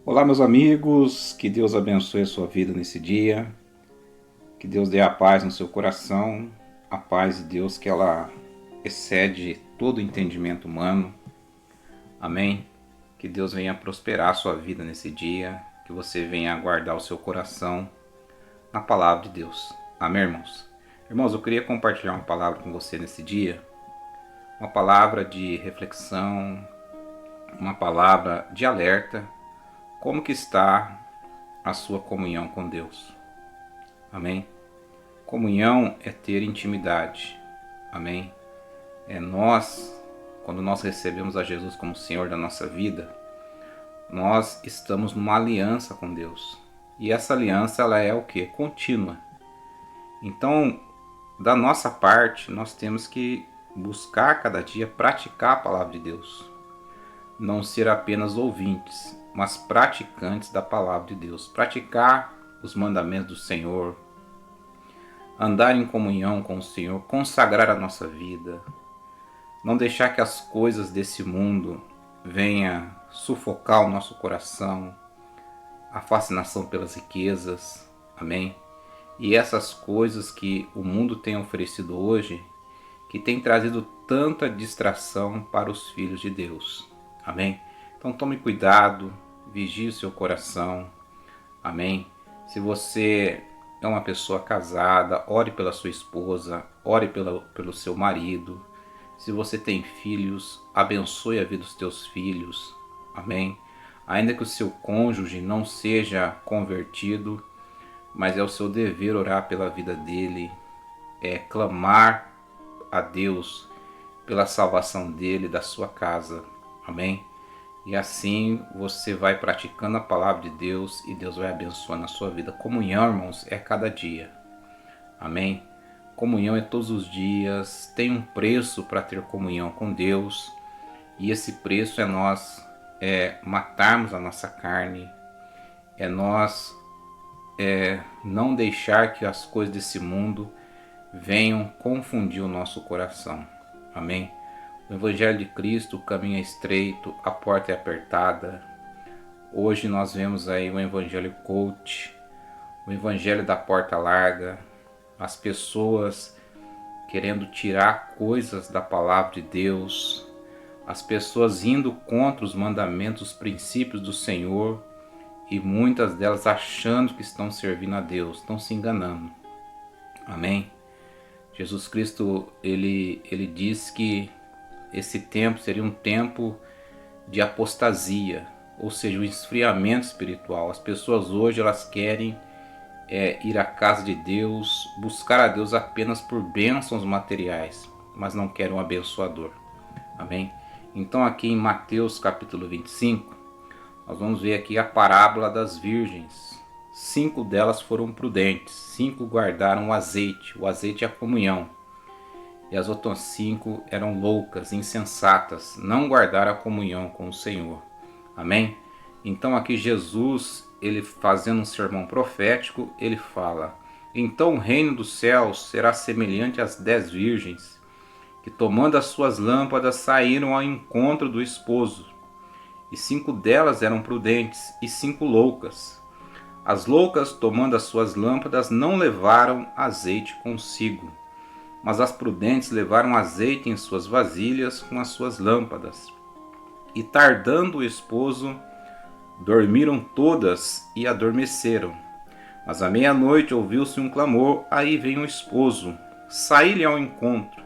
Olá, meus amigos, que Deus abençoe a sua vida nesse dia, que Deus dê a paz no seu coração, a paz de Deus que ela excede todo entendimento humano. Amém? Que Deus venha prosperar a sua vida nesse dia, que você venha guardar o seu coração na palavra de Deus. Amém, irmãos? Irmãos, eu queria compartilhar uma palavra com você nesse dia, uma palavra de reflexão, uma palavra de alerta. Como que está a sua comunhão com Deus? Amém? Comunhão é ter intimidade. Amém? Quando nós recebemos a Jesus como Senhor da nossa vida, nós estamos numa aliança com Deus. E essa aliança, ela é o quê? Contínua. Então, da nossa parte, nós temos que buscar cada dia praticar a palavra de Deus. Não ser apenas ouvintes, mas praticantes da palavra de Deus. Praticar os mandamentos do Senhor, andar em comunhão com o Senhor, consagrar a nossa vida, não deixar que as coisas desse mundo venham sufocar o nosso coração, a fascinação pelas riquezas, amém? E essas coisas que o mundo tem oferecido hoje, que tem trazido tanta distração para os filhos de Deus, amém? Então tome cuidado, vigie o seu coração, amém? Se você é uma pessoa casada, ore pela sua esposa, ore pelo seu marido. Se você tem filhos, abençoe a vida dos teus filhos, amém? Ainda que o seu cônjuge não seja convertido, mas é o seu dever orar pela vida dele, clamar a Deus pela salvação dele, da sua casa, amém? E assim você vai praticando a palavra de Deus e Deus vai abençoando a sua vida. Comunhão, irmãos, é cada dia. Amém? Comunhão é todos os dias. Tem um preço para ter comunhão com Deus. E esse preço é nós matarmos a nossa carne. É nós não deixar que as coisas desse mundo venham confundir o nosso coração. Amém? O Evangelho de Cristo, o caminho é estreito, a porta é apertada. Hoje nós vemos aí o Evangelho coach, o Evangelho da porta larga, as pessoas querendo tirar coisas da palavra de Deus, as pessoas indo contra os mandamentos, os princípios do Senhor, e muitas delas achando que estão servindo a Deus, estão se enganando. Amém? Jesus Cristo, ele disse que esse tempo seria um tempo de apostasia, ou seja, um esfriamento espiritual. As pessoas hoje elas querem ir à casa de Deus, buscar a Deus apenas por bênçãos materiais, mas não querem um abençoador. Amém? Então aqui em Mateus capítulo 25, nós vamos ver aqui a parábola das virgens. 5 delas foram prudentes, 5 guardaram o azeite é a comunhão. E as outras 5 eram loucas, insensatas, não guardaram a comunhão com o Senhor. Amém? Então aqui Jesus, ele fazendo um sermão profético, ele fala: então o reino dos céus será semelhante às 10 virgens, que tomando as suas lâmpadas saíram ao encontro do esposo. E 5 delas eram prudentes e 5 loucas. As loucas, tomando as suas lâmpadas, não levaram azeite consigo, mas as prudentes levaram azeite em suas vasilhas com as suas lâmpadas. E tardando o esposo, dormiram todas e adormeceram. Mas à meia-noite ouviu-se um clamor: aí vem o esposo, saí-lhe ao encontro.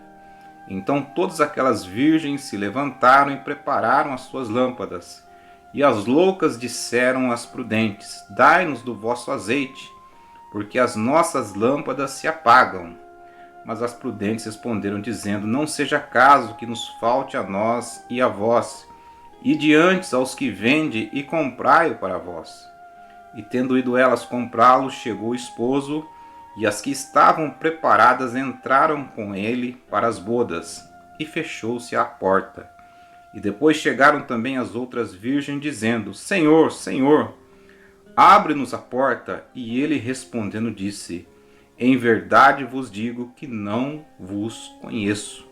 Então todas aquelas virgens se levantaram e prepararam as suas lâmpadas. E as loucas disseram às prudentes: dai-nos do vosso azeite, porque as nossas lâmpadas se apagam. Mas as prudentes responderam, dizendo: não seja caso que nos falte a nós e a vós. Ide antes aos que vende e comprai-o para vós. E tendo ido elas comprá-lo, chegou o esposo, e as que estavam preparadas entraram com ele para as bodas, e fechou-se a porta. E depois chegaram também as outras virgens, dizendo: Senhor, Senhor, abre-nos a porta. E ele respondendo disse: em verdade vos digo que não vos conheço.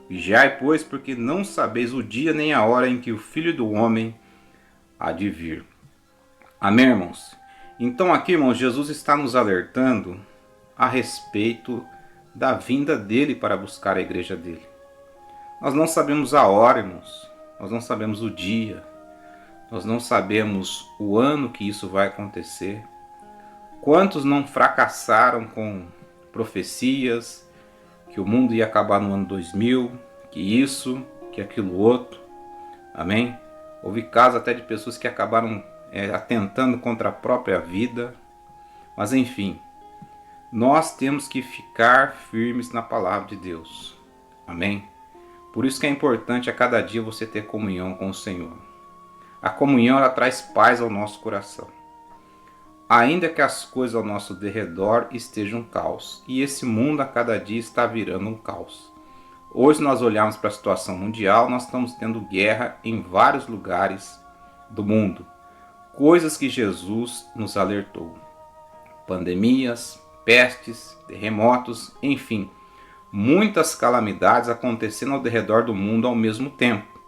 Vigiai, pois, porque não sabeis o dia nem a hora em que o Filho do Homem há de vir. Amém, irmãos? Então aqui, irmãos, Jesus está nos alertando a respeito da vinda dele para buscar a igreja dele. Nós não sabemos a hora, irmãos. Nós não sabemos o dia. Nós não sabemos o ano que isso vai acontecer. Quantos não fracassaram com profecias que o mundo ia acabar no ano 2000, que isso, que aquilo outro. Amém? Houve casos até de pessoas que acabaram atentando contra a própria vida. Mas enfim, nós temos que ficar firmes na palavra de Deus. Amém? Por isso que é importante a cada dia você ter comunhão com o Senhor. A comunhão, ela traz paz ao nosso coração. Ainda que as coisas ao nosso derredor estejam um caos. E esse mundo a cada dia está virando um caos. Hoje nós olhamos para a situação mundial, nós estamos tendo guerra em vários lugares do mundo. Coisas que Jesus nos alertou. Pandemias, pestes, terremotos, enfim. Muitas calamidades acontecendo ao redor do mundo ao mesmo tempo.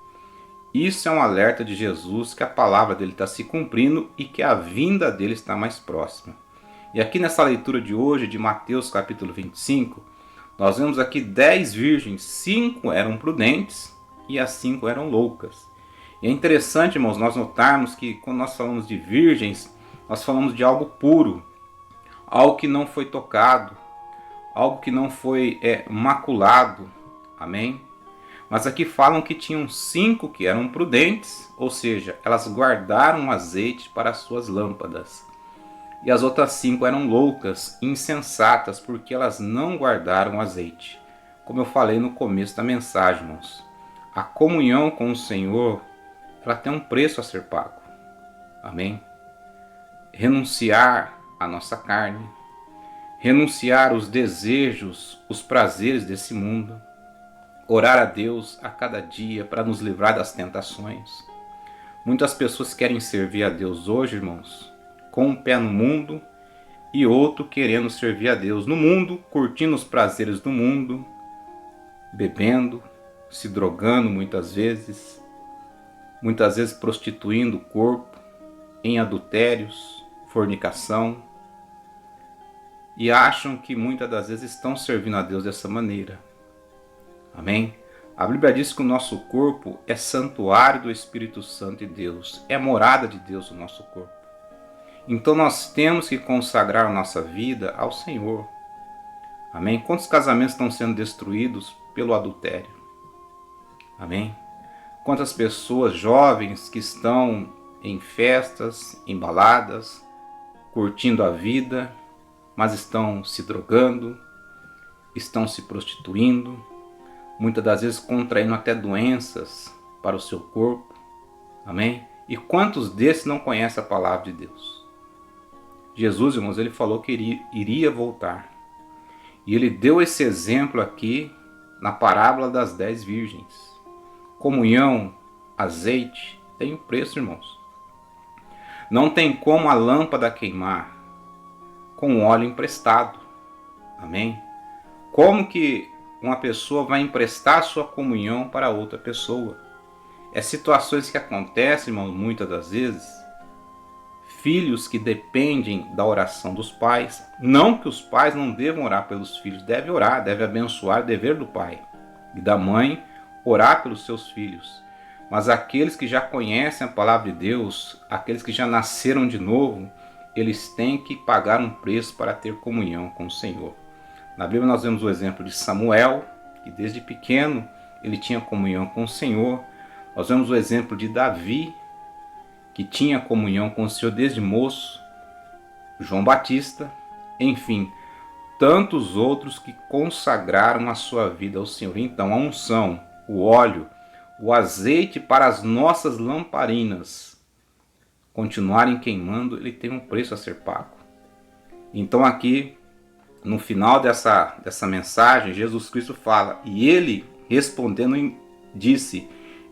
Isso é um alerta de Jesus que a palavra dele está se cumprindo e que a vinda dele está mais próxima. E aqui nessa leitura de hoje, de Mateus capítulo 25, nós vemos aqui 10 virgens, 5 eram prudentes e as 5 eram loucas. E é interessante, irmãos, nós notarmos que quando nós falamos de virgens, nós falamos de algo puro, algo que não foi tocado, algo que não foi maculado. Amém? Mas aqui falam que tinham 5 que eram prudentes, ou seja, elas guardaram azeite para as suas lâmpadas. E as outras 5 eram loucas, insensatas, porque elas não guardaram azeite. Como eu falei no começo da mensagem, irmãos, a comunhão com o Senhor, ela tem um preço a ser pago. Amém? Renunciar à nossa carne, renunciar os desejos, os prazeres desse mundo, orar a Deus a cada dia para nos livrar das tentações. Muitas pessoas querem servir a Deus hoje, irmãos, com um pé no mundo e outro querendo servir a Deus no mundo, curtindo os prazeres do mundo, bebendo, se drogando muitas vezes prostituindo o corpo, em adultérios, fornicação, e acham que muitas das vezes estão servindo a Deus dessa maneira. Amém? A Bíblia diz que o nosso corpo é santuário do Espírito Santo de Deus, é morada de Deus o nosso corpo. Então nós temos que consagrar a nossa vida ao Senhor. Amém? Quantos casamentos estão sendo destruídos pelo adultério? Amém? Quantas pessoas jovens que estão em festas, em baladas, curtindo a vida, mas estão se drogando, estão se prostituindo, muitas das vezes contraindo até doenças para o seu corpo. Amém? E quantos desses não conhecem a palavra de Deus? Jesus, irmãos, ele falou que iria voltar. E ele deu esse exemplo aqui na parábola das 10 virgens. Comunhão, azeite, tem um preço, irmãos. Não tem como a lâmpada queimar com óleo emprestado. Amém? Como que uma pessoa vai emprestar sua comunhão para outra pessoa? É situações que acontecem, irmãos, muitas das vezes. Filhos que dependem da oração dos pais. Não que os pais não devam orar pelos filhos. Deve orar, deve abençoar, dever do pai e da mãe, orar pelos seus filhos. Mas aqueles que já conhecem a palavra de Deus, aqueles que já nasceram de novo, eles têm que pagar um preço para ter comunhão com o Senhor. Na Bíblia nós vemos o exemplo de Samuel, que desde pequeno ele tinha comunhão com o Senhor. Nós vemos o exemplo de Davi, que tinha comunhão com o Senhor desde moço. João Batista, enfim, tantos outros que consagraram a sua vida ao Senhor. Então a unção, o óleo, o azeite para as nossas lamparinas continuarem queimando, ele tem um preço a ser pago. Então aqui, no final dessa mensagem, Jesus Cristo fala, e ele respondendo disse,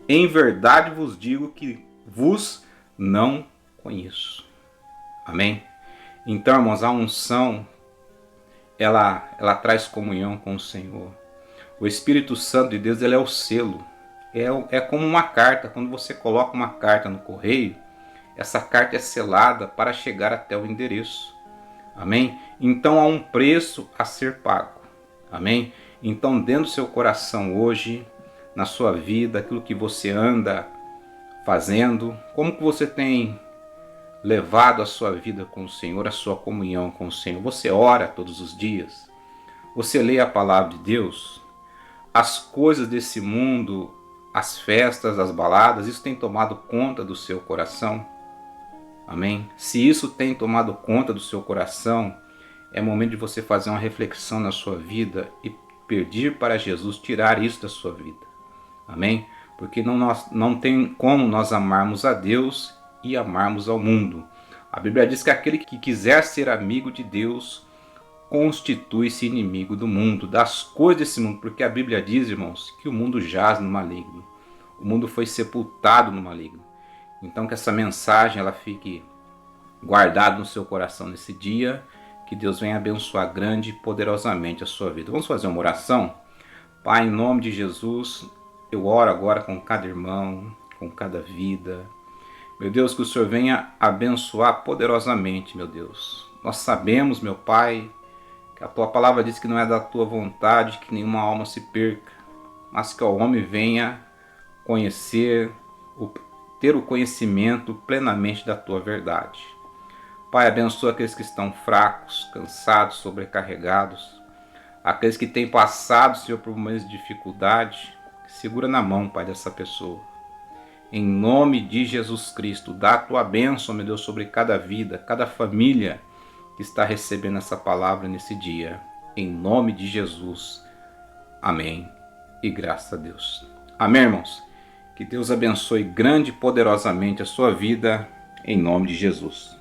em verdade vos digo que vos não conheço. Amém? Então, irmãos, a unção, ela traz comunhão com o Senhor. O Espírito Santo de Deus, ele é o selo. É como uma carta. Quando você coloca uma carta no correio, essa carta é selada para chegar até o endereço. Amém? Então há um preço a ser pago. Amém? Então dentro do seu coração hoje, na sua vida, aquilo que você anda fazendo, como que você tem levado a sua vida com o Senhor, a sua comunhão com o Senhor? Você ora todos os dias? Você lê a palavra de Deus? As coisas desse mundo, as festas, as baladas, isso tem tomado conta do seu coração? Amém? Se isso tem tomado conta do seu coração, é momento de você fazer uma reflexão na sua vida e pedir para Jesus tirar isso da sua vida. Amém? Porque não tem como nós amarmos a Deus e amarmos ao mundo. A Bíblia diz que aquele que quiser ser amigo de Deus constitui-se inimigo do mundo, das coisas desse mundo. Porque a Bíblia diz, irmãos, que o mundo jaz no maligno. O mundo foi sepultado no maligno. Então que essa mensagem ela fique guardada no seu coração nesse dia. Que Deus venha abençoar grande e poderosamente a sua vida. Vamos fazer uma oração? Pai, em nome de Jesus, eu oro agora com cada irmão, com cada vida. Meu Deus, que o Senhor venha abençoar poderosamente, meu Deus. Nós sabemos, meu Pai, que a Tua palavra diz que não é da Tua vontade que nenhuma alma se perca, mas que o homem venha conhecer, ter o conhecimento plenamente da Tua verdade. Pai, abençoa aqueles que estão fracos, cansados, sobrecarregados, aqueles que têm passado, Senhor, por momentos de dificuldade. Segura na mão, Pai, dessa pessoa. Em nome de Jesus Cristo, dá a Tua bênção, meu Deus, sobre cada vida, cada família que está recebendo essa palavra nesse dia. Em nome de Jesus. Amém. E graças a Deus. Amém, irmãos? Que Deus abençoe grande e poderosamente a sua vida, em nome de Jesus.